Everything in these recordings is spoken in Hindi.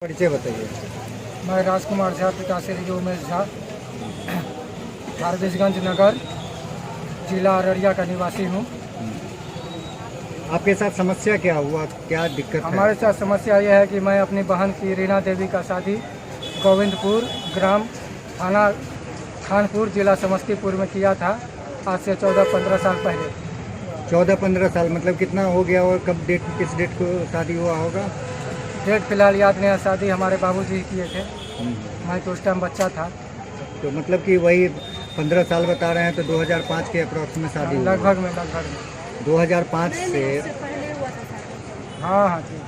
परिचय बताइए। मैं राजकुमार झा, पिता श्री उमेश झा, फारबिसगंज नगर, जिला अररिया का निवासी हूँ। आपके साथ समस्या क्या हुआ, क्या दिक्कत है? हमारे साथ समस्या यह है कि मैं अपनी बहन की रीना देवी का शादी गोविंदपुर ग्राम थाना खानपुर जिला समस्तीपुर में किया था, आज से 14-15 साल पहले। 14-15 साल मतलब कितना हो गया और कब डेट, किस डेट को शादी हुआ होगा? डेट फिलहाल याद नहीं है, शादी हमारे बाबूजी किए थे, मैं तो उस टाइम बच्चा था। तो मतलब कि वही 15 साल बता रहे हैं, तो 2005 के अप्रॉक्स में शादी हुई। लगभग में 2005 से। हाँ जी।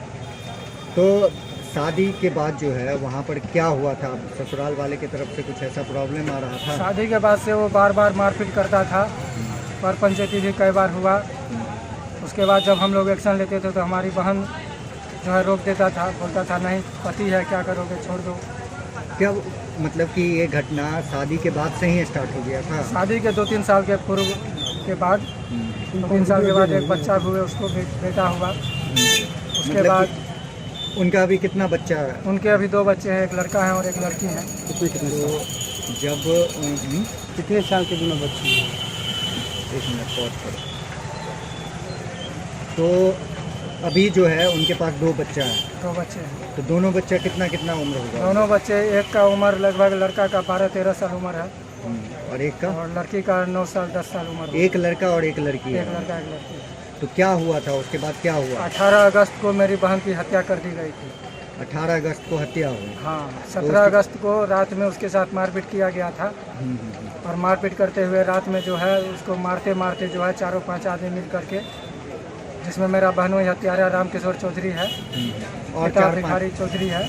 तो शादी के बाद जो है वहाँ पर क्या हुआ था? ससुराल वाले की तरफ से कुछ ऐसा प्रॉब्लम आ रहा था? शादी के बाद से वो बार बार मारपीट करता था, पर पंचायती भी कई बार हुआ। उसके बाद जब हम लोग एक्शन लेते थे तो हमारी बहन जो है रोक देता था, बोलता था नहीं पति है, क्या करोगे, छोड़ दो। क्या मतलब कि ये घटना शादी के बाद से ही स्टार्ट हो गया था? शादी के 2-3 साल के पूर्व के बाद, 2-3 साल के बाद एक बच्चा हुए, उसको बेटा हुआ। उसके मतलब बाद उनका अभी कितना बच्चा है? उनके अभी 2 बच्चे हैं, एक लड़का है और एक लड़की है। तो जब कितने साल के दोनों बच्चे हैं? 1 मिनट पॉज करो। तो अभी जो है उनके पास 2 बच्चा है। 2 बच्चे हैं। तो दोनों बच्चा कितना उम्र होगा? दोनों बच्चे, एक का उम्र लगभग, लड़का का 12-13 साल उम्र है और एक का? और लड़की का 9 साल 10 साल उम्र है। एक लड़का और एक लड़की है। एक लड़का एक लड़की। तो क्या हुआ था उसके बाद, क्या हुआ? 18 अगस्त को मेरी बहन की हत्या कर दी गई थी। 18 अगस्त को हत्या हुई? हाँ, 17 अगस्त को रात में उसके साथ मारपीट किया गया था। और मारपीट करते हुए रात में जो है उसको मारते मारते जो है 4-5 आदमी मिल करके, जिसमें मेरा बहनोई हत्यारा रामकिशोर चौधरी है और पिता भिखारी चौधरी है।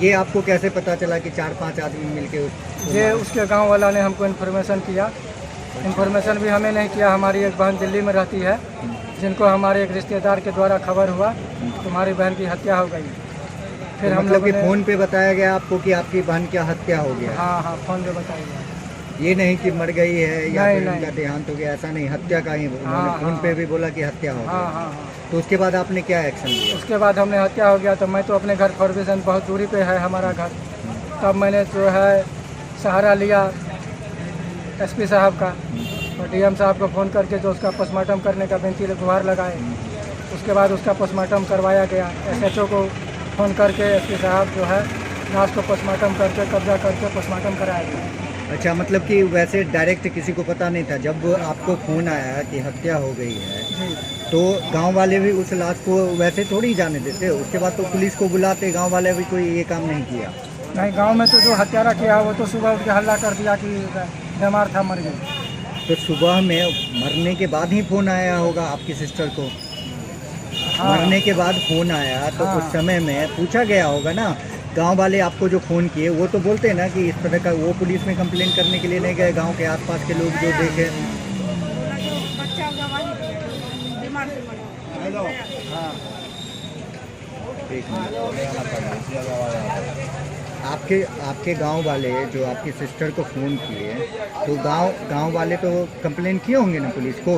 ये आपको कैसे पता चला कि 4-5 आदमी मिलके ये उसके गांव वाला ने हमको इन्फॉर्मेशन किया। इन्फॉर्मेशन भी हमें नहीं किया, हमारी एक बहन दिल्ली में रहती है, जिनको हमारे एक रिश्तेदार के द्वारा खबर हुआ तुम्हारी बहन की हत्या हो गई। फिर तो हम मतलब लोग कि फ़ोन पे बताया गया आपको कि आपकी बहन की हत्या हो गया? हाँ, फ़ोन पे बताइए। ये नहीं कि मर गई है या नहीं, फिर नहीं। उनका देहांत हो गया, ऐसा नहीं, हत्या का ही उन्होंने हाँ, फ़ोन हाँ। पे भी बोला कि हत्या हो गई। हाँ। तो उसके बाद आपने क्या एक्शन लिया? उसके बाद हमने हत्या हो गया तो मैं तो अपने घर फारबिसगंज, बहुत दूरी पे है हमारा घर, तब मैंने जो है सहारा लिया एसपी साहब का और डीएम साहब को फ़ोन करके जो उसका पोस्टमार्टम करने का विनती गुहार लगाए। उसके बाद उसका पोस्टमार्टम करवाया गया। एसएचओ को फ़ोन करके एसपी साहब जो है लाश को पोस्टमार्टम करके कब्जा करके पोस्टमार्टम कराया गया। अच्छा, मतलब कि वैसे डायरेक्ट किसी को पता नहीं था? जब आपको फ़ोन आया कि हत्या हो गई है जी, तो गांव वाले भी उस लाश को वैसे थोड़ी जाने देते? उसके बाद तो पुलिस को बुलाते, गांव वाले भी कोई ये काम नहीं किया? नहीं, गांव में तो जो हत्यारा किया वो तो सुबह उठ के हल्ला कर दिया कि बीमार था, मर गई। तो सुबह में मरने के बाद ही फ़ोन आया होगा आपकी सिस्टर को? हाँ। मरने के बाद फ़ोन आया तो हाँ। उस समय में पूछा गया होगा ना? गांव वाले आपको जो फ़ोन किए वो तो बोलते हैं ना कि इस तरह का, वो पुलिस में कंप्लेन करने के लिए नहीं गए? गांव के आसपास के लोग जो देखे। हाँ, एक मिनट। आपके गांव वाले जो आपकी सिस्टर को फ़ोन किए, तो गांव वाले तो कंप्लेन किए होंगे ना पुलिस को?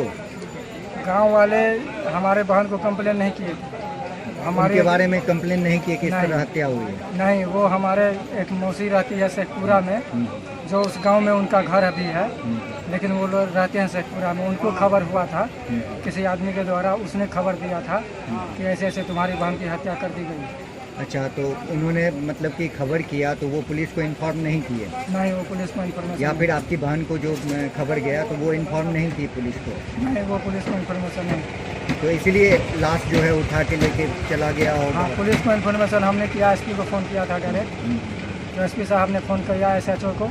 गांव वाले हमारे बहन को कंप्लेन नहीं किए, उनके बारे में कंप्लेन नहीं किए कि इस नहीं। तरह हत्या हुई है? नहीं, वो हमारे एक मौसी रहती है शेखपुरा में, जो उस गांव में उनका घर अभी है, लेकिन वो लोग रहते हैं शेखपुरा में। उनको खबर हुआ था किसी आदमी के द्वारा, उसने खबर दिया था कि ऐसे ऐसे तुम्हारी बहन की हत्या कर दी गई। अच्छा, तो उन्होंने मतलब कि खबर किया तो वो पुलिस को इन्फॉर्म नहीं किए? नहीं, वो पुलिस को इन्फॉर्मेशन, या फिर आपकी बहन को जो खबर गया तो वो इन्फॉर्म नहीं की पुलिस को? नहीं, वो पुलिस को इन्फॉर्मेशन नहीं। तो इसीलिए लाश जो है उठा के लेके चला गया होगा? हाँ, पुलिस को इन्फॉर्मेशन हमने किया, एसपी को फ़ोन किया था डायरेक्ट। तो एसपी साहब ने फ़ोन किया एसएचओ को,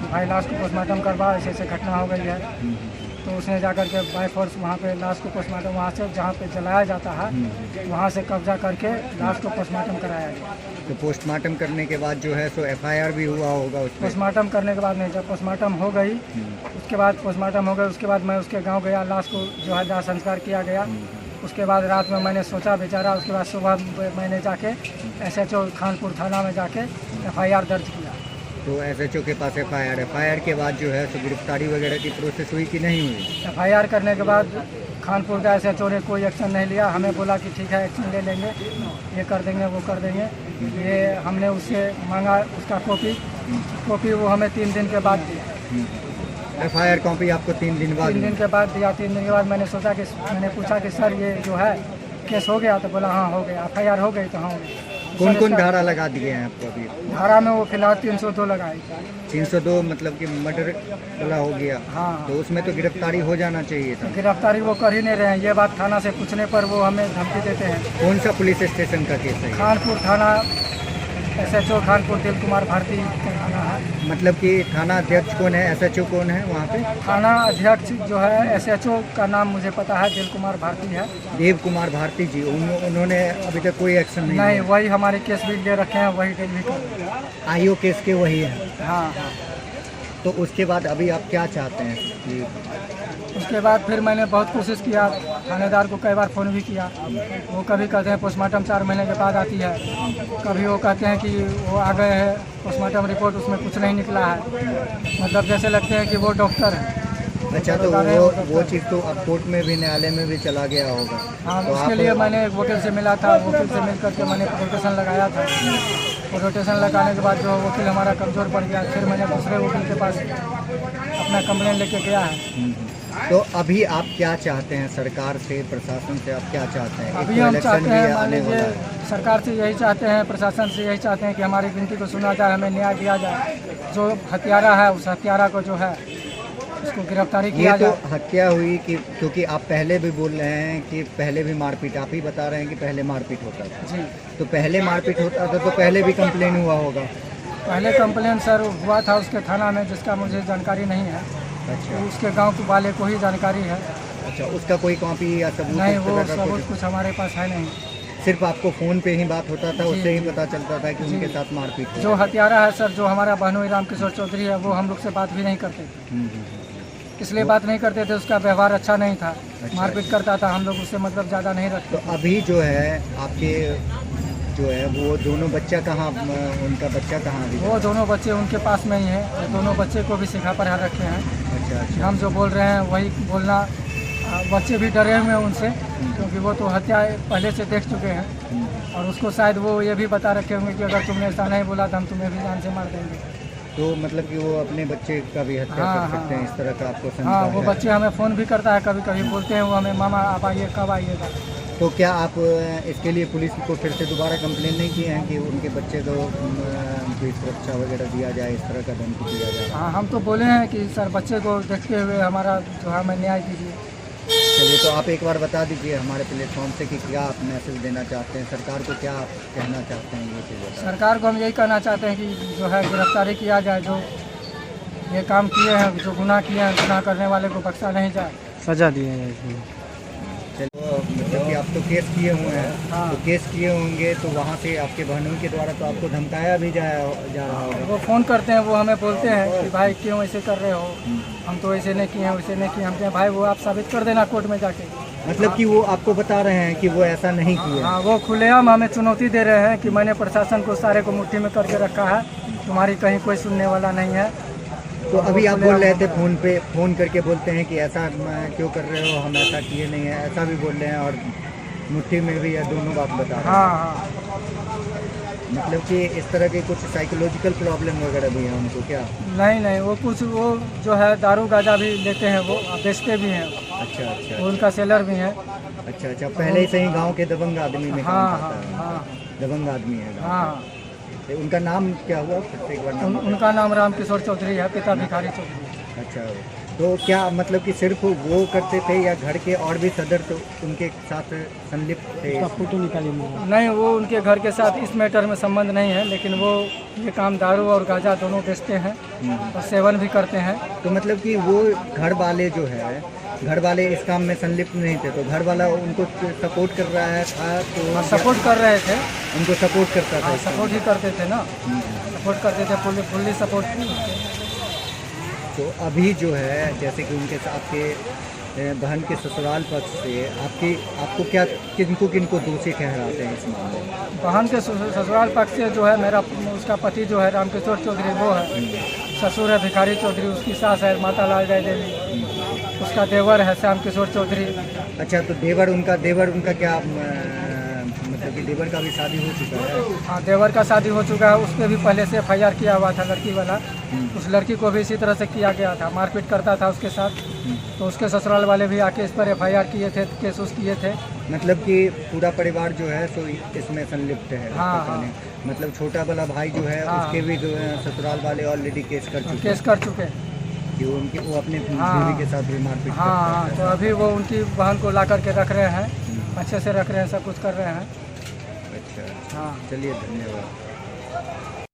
भाई लाश को पोस्टमार्टम करवा, ऐसे ऐसे घटना हो गई है। तो उसने जाकर के बाय फोर्स वहाँ पे लाश को पोस्टमार्टम, वहाँ से जहाँ पे जलाया जाता है वहाँ से कब्जा करके लाश को पोस्टमार्टम कराया गया। तो पोस्टमार्टम करने के बाद जो है सो एफआईआर भी हुआ होगा उस पर? पोस्टमार्टम करने के बाद नहीं, जब पोस्टमार्टम हो गई उसके बाद पोस्टमार्टम हो गई, उसके बाद मैं उसके गांव गया, लाश को जो है दाह संस्कार किया गया। उसके बाद रात में मैंने सोचा बेचारा, उसके बाद सुबह मैंने जाके एसएचओ खानपुर थाना में जाके एफआईआर दर्ज किया। तो एसएचओ के पास एफआईआर के बाद जो है सो गिरफ्तारी वगैरह की प्रोसेस हुई कि नहीं हुई? एफआईआर करने के बाद खानपुर का एसएचओ ने कोई एक्शन नहीं लिया। हमें बोला कि ठीक है एक्शन ले लेंगे, ये कर देंगे वो कर देंगे। ये हमने उससे मांगा उसका कॉपी वो हमें 3 दिन के बाद दिया। FIR कॉपी आपको 3 दिन बाद 3 दिन के बाद दिया। 3 दिन के बाद मैंने पूछा कि सर ये जो है केस हो गया? तो बोला हाँ हो गया। FIR हो गई? तो हाँ हो गई। कौन कौन धारा लगा दिए हैं आपको अभी? धारा में वो फिलहाल 302 लगाई। 302 मतलब कि मर्डर वाला हो गया। हाँ, तो उसमें तो गिरफ्तारी हो जाना चाहिए था। गिरफ्तारी वो कर ही नहीं रहे हैं। ये बात थाना से पूछने पर वो हमें धमकी देते हैं। कौन सा पुलिस स्टेशन का केस है ये? खानपुर थाना SHO खानपुर दिल कुमार भारती का थाना है। मतलब कि थाना अध्यक्ष कौन है, SHO कौन है वहाँ पे? थाना अध्यक्ष जो है SHO का नाम मुझे पता है, दिल कुमार भारती है। देव कुमार भारती जी। उन्होंने अभी तक कोई एक्शन नहीं नहीं, लिया। वही हमारे केस भी ले रखे हैं, वही डिलीवरी कर रहे हैं। IO केस के वही है। हाँ हाँ। तो उसके बाद अभी आप क्या चाहते हैं कि उसके बाद फिर मैंने बहुत कोशिश किया, थानेदार को कई बार फ़ोन भी किया। वो कभी कहते हैं पोस्टमार्टम 4 महीने के बाद आती है, कभी वो कहते हैं कि वो आ गए हैं पोस्टमार्टम रिपोर्ट उसमें कुछ नहीं निकला है। मतलब जैसे लगते हैं कि वो डॉक्टर है। अच्छा, तो वो चीज़ तो अब कोर्ट में भी, न्यायालय में भी चला गया होगा। हाँ, तो उसके लिए मैंने एक वकील से मिला था। वकील से मिल करके मैंने प्रोटेक्शन लगाया था। प्रोटेक्शन लगाने के बाद जो वकील हमारा कमज़ोर पड़ गया, फिर मैंने दूसरे वकील के पास अपना कंप्लेन लेके गया है। तो अभी आप क्या चाहते हैं सरकार से, प्रशासन से? आप क्या चाहते हैं? अभी हम चाहते हैं, मान लीजिए सरकार से यही चाहते हैं, प्रशासन से यही चाहते हैं कि हमारी विनती को सुना जाए, हमें न्याय दिया जाए। जो हत्यारा है उस हत्यारा को जो है उसको गिरफ्तारी किया जाए। ये तो हत्या हुई कि क्योंकि आप पहले भी बोल रहे हैं कि पहले भी मारपीट, आप ही बता रहे हैं कि पहले मारपीट होता था। जी, तो पहले मारपीट होता था तो पहले भी कंप्लेन हुआ होगा। पहले कंप्लेन सर हुआ था उसके थाना में, जिसका मुझे जानकारी नहीं है। अच्छा उसके गांव वाले को ही जानकारी है। अच्छा, उसका कोई कॉपी या सबूत? नहीं, इस वो तरह का सबूत कुछ हमारे पास है नहीं। सिर्फ आपको फ़ोन पे ही बात होता था, जी, उससे ही जी। पता चलता था कि जी। उनके साथ मारपीट हुई। जो हत्यारा है सर, जो हमारा बहनोई रामकिशोर चौधरी है, वो हम लोग से बात भी नहीं करते थे। इसलिए बात नहीं करते थे, उसका व्यवहार अच्छा नहीं था। मारपीट करता था, हम लोग उससे मतलब ज़्यादा नहीं रखते। तो अभी जो है आपके जो है वो दोनों बच्चा कहाँ, उनका बच्चा कहाँ अभी? वो दोनों बच्चे उनके पास में ही हैं। वो दोनों बच्चे को भी सिखा पर रखे हैं। अच्छा अच्छा। हम जो बोल रहे हैं वही बोलना। बच्चे भी डरे हुए हैं उनसे, क्योंकि वो तो हत्या पहले से देख चुके हैं। और उसको शायद वो ये भी बता रखे होंगे कि अगर तुमने ऐसा नहीं बोला तो हम तुम्हें भी जान से मार देंगे। तो मतलब कि वो अपने बच्चे का भी हत्या हाँ, कर सकते हैं, इस तरह का आपको हाँ, संशय वो है? बच्चे हमें फ़ोन भी करता है, कभी कभी बोलते हैं वो हमें, मामा आप आइए, कब आइएगा। तो क्या आप इसके लिए पुलिस को फिर से दोबारा कंप्लेन नहीं किए हैं कि उनके बच्चे को कोई सुरक्षा वगैरह दिया जाए, इस तरह का धमकी दिया जाए? हाँ, हम तो बोले हैं कि सर बच्चे को देखते हुए हमारा जो है हमें न्याय दीजिए। चलिए, तो आप एक बार बता दीजिए हमारे प्लेटफॉर्म से कि क्या आप मैसेज देना चाहते हैं, सरकार को क्या आप कहना चाहते हैं, ये चीज़ बताएं। सरकार को हम यही कहना चाहते हैं कि जो है गिरफ्तारी किया जाए, जो ये काम किए हैं, जो गुनाह किए हैं, गुनाह करने वाले को बख्शा नहीं जाए, सजा दिया जाए इसमें। चलो, मतलब कि आप तो केस किए हुए हैं। हाँ। तो केस किए होंगे तो वहाँ से आपके बहनों के द्वारा तो आपको धमकाया भी जा रहा होगा। वो फ़ोन करते हैं, वो हमें बोलते हैं कि भाई क्यों ऐसे कर रहे हो, हम तो ऐसे नहीं किए हैं, वैसे नहीं किए। हम कहें भाई वो आप साबित कर देना कोर्ट में जाके। मतलब कि वो आपको बता रहे हैं कि वो ऐसा नहीं किया। हाँ, वो खुलेआम हमें चुनौती दे रहे हैं कि मैंने प्रशासन को सारे को मुट्ठी में करके रखा है, तुम्हारी कहीं कोई सुनने वाला नहीं है। तो अभी आप बोल रहे थे फ़ोन करके बोलते हैं कि ऐसा क्यों कर रहे हो, हम ऐसा किए नहीं है, ऐसा भी बोल रहे हैं और मुट्ठी में भी या दोनों बात बता रहे हैं। हाँ हाँ, मतलब कि इस तरह के कुछ साइकोलॉजिकल प्रॉब्लम वगैरह भी है उनको क्या? नहीं, वो कुछ वो जो है दारू गांजा भी लेते हैं, वो बेचते भी हैं। अच्छा अच्छा वो उनका सेलर भी है। अच्छा अच्छा। पहले से ही गांव के दबंग आदमी में काम हाँ करता हाँ है। हाँ दबंग आदमी है गाँव हाँ। का। तो उनका नाम क्या हुआ, फिर से एक बार नाम बताइए। उनका नाम रामकिशोर चौधरी है, पिता भिखारी चौधरी। अच्छा, तो क्या मतलब कि सिर्फ वो करते थे या घर के और भी सदस्य तो उनके साथ संलिप्त थे? फोटो निकालिए। नहीं, वो उनके घर के साथ इस मैटर में संबंध नहीं है, लेकिन वो ये काम दारू और गांजा दोनों बेचते हैं और सेवन भी करते हैं। तो मतलब कि वो घर वाले जो है, घर वाले इस काम में संलिप्त नहीं थे, तो घर वाला उनको सपोर्ट कर रहा है था? तो सपोर्ट कर रहे थे, उनको सपोर्ट करता था? सपोर्ट ही करते थे ना, सपोर्ट करते थे, फुल्ली सपोर्ट। तो अभी जो है जैसे कि उनके आपके बहन के ससुराल पक्ष से आपको क्या किनको दोषी ठहराते हैं इस मामले में? बहन के ससुराल पक्ष से जो है मेरा उसका पति जो है रामकिशोर चौधरी वो है, ससुर है भिखारी चौधरी, उसकी सास है माता लाल जय देवी, उसका देवर है श्याम किशोर चौधरी। अच्छा, तो देवर उनका क्या मतलब कि देवर का भी शादी हो चुका है? हाँ, देवर का शादी हो चुका है, उस पर भी पहले से FIR किया हुआ था लड़की वाला। उस लड़की को भी इसी तरह से किया गया था, मारपीट करता था उसके साथ। तो उसके ससुराल वाले भी आके इस पर FIR किए थे, केस उस किए थे। मतलब कि पूरा परिवार जो है सो इसमें संलिप्त है? हाँ, पता हाँ। नहीं। मतलब छोटा वाला भाई जो है हाँ। उसके भी जो है ससुराल वाले ऑलरेडी केस कर चुके केस कर चुके हैं। हैं कि वो अपने हाँ। बीवी के साथ भी मारपीट हाँ हाँ, करता तो है। अभी वो उनकी बहन को ला करके रख रहे हैं, अच्छे से रख रहे हैं, सब कुछ कर रहे हैं। अच्छा, हाँ। चलिए धन्यवाद।